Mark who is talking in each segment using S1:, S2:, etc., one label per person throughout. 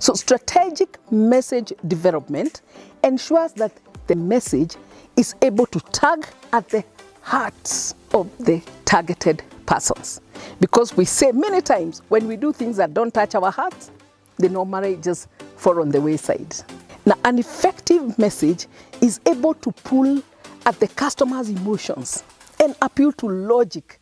S1: So strategic message development ensures that the message is able to tug at the hearts of the targeted persons. Because we say many times when we do things that don't touch our hearts, they normally just fall on the wayside. Now, an effective message is able to pull at the customer's emotions and appeal to logic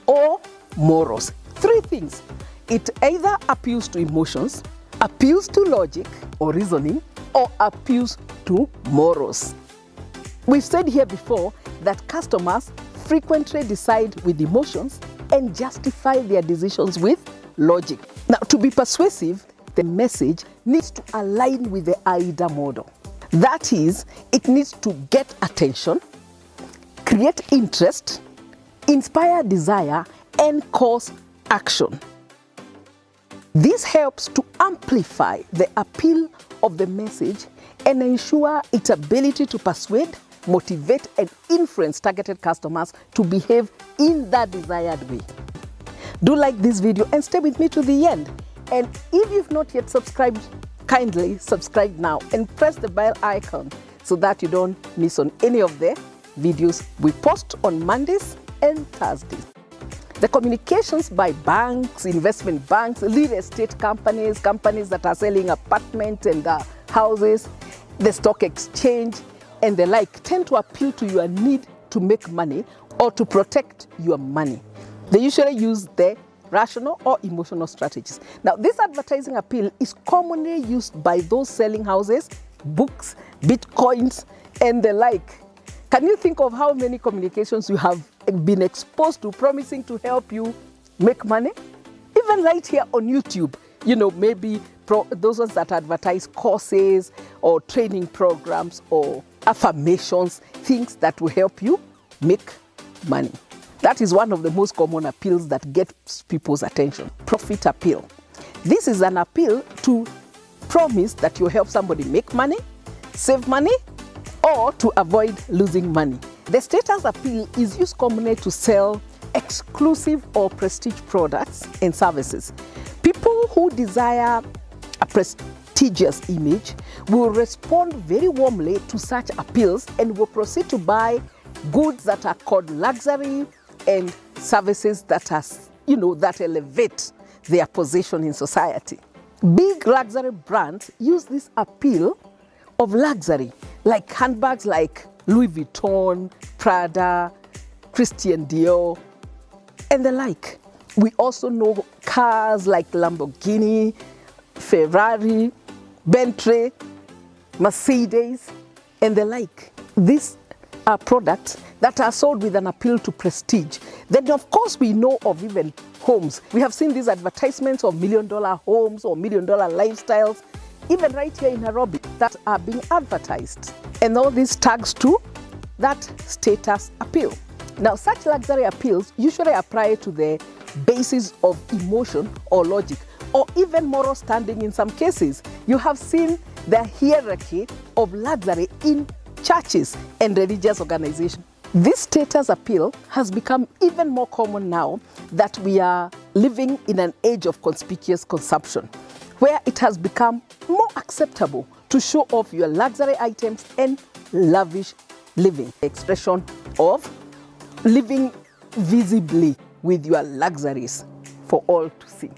S1: or morals. Three things. It either appeals to emotions, appeals to logic or reasoning, or appeals to morals. We've said here before that customers frequently decide with emotions and justify their decisions with logic. Now, to be persuasive, the message needs to align with the AIDA model. That is, it needs to get attention, create interest, inspire desire, and cause action. This helps to amplify the appeal of the message and ensure its ability to persuade, motivate, and influence targeted customers to behave in the desired way. Do like this video and stay with me to the end. And if you've not yet subscribed, kindly subscribe now and press the bell icon so that you don't miss on any of the videos we post on Mondays and Thursdays. The communications by banks, investment banks, real estate companies, companies that are selling apartments and houses, the stock exchange, and the like tend to appeal to your need to make money or to protect your money. They usually use the rational or emotional strategies. Now, this advertising appeal is commonly used by those selling houses, books, bitcoins, and the like. Can you think of how many communications you have been exposed to promising to help you make money? Even right here on YouTube, you know, maybe those ones that advertise courses or training programs or affirmations, things that will help you make money. That is one of the most common appeals that gets people's attention. Profit appeal. This is an appeal to promise that you help somebody make money, save money, or to avoid losing money. The status appeal is used commonly to sell exclusive or prestige products and services. People who desire a prestigious image will respond very warmly to such appeals and will proceed to buy goods that are called luxury and services that are, that elevate their position in society. Big luxury brands use this appeal of luxury, like handbags like Louis Vuitton, Prada, Christian Dior, and the like. We also know cars like Lamborghini, Ferrari, Bentley, Mercedes, and the like. These are products that are sold with an appeal to prestige. Then, of course, we know of even homes. We have seen these advertisements of $1 million homes or $1 million lifestyles, even right here in Nairobi, that are being advertised. And all these tags to that status appeal. Now, such luxury appeals usually apply to the basis of emotion or logic, or even moral standing in some cases. You have seen the hierarchy of luxury in churches and religious organizations. This status appeal has become even more common now that we are living in an age of conspicuous consumption, where it has become more acceptable to show off your luxury items and lavish living. The expression of living visibly with your luxuries for all to see.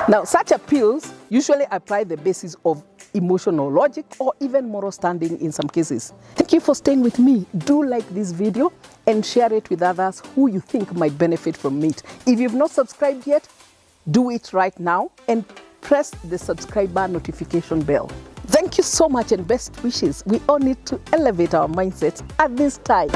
S1: Now, such appeals usually apply the basis of emotional logic or even moral standing in some cases. Thank you for staying with me. Do like this video and share it with others who you think might benefit from it. If you've not subscribed yet, do it right now and press the subscriber notification bell. Thank you so much and best wishes. We all need to elevate our mindsets at this time.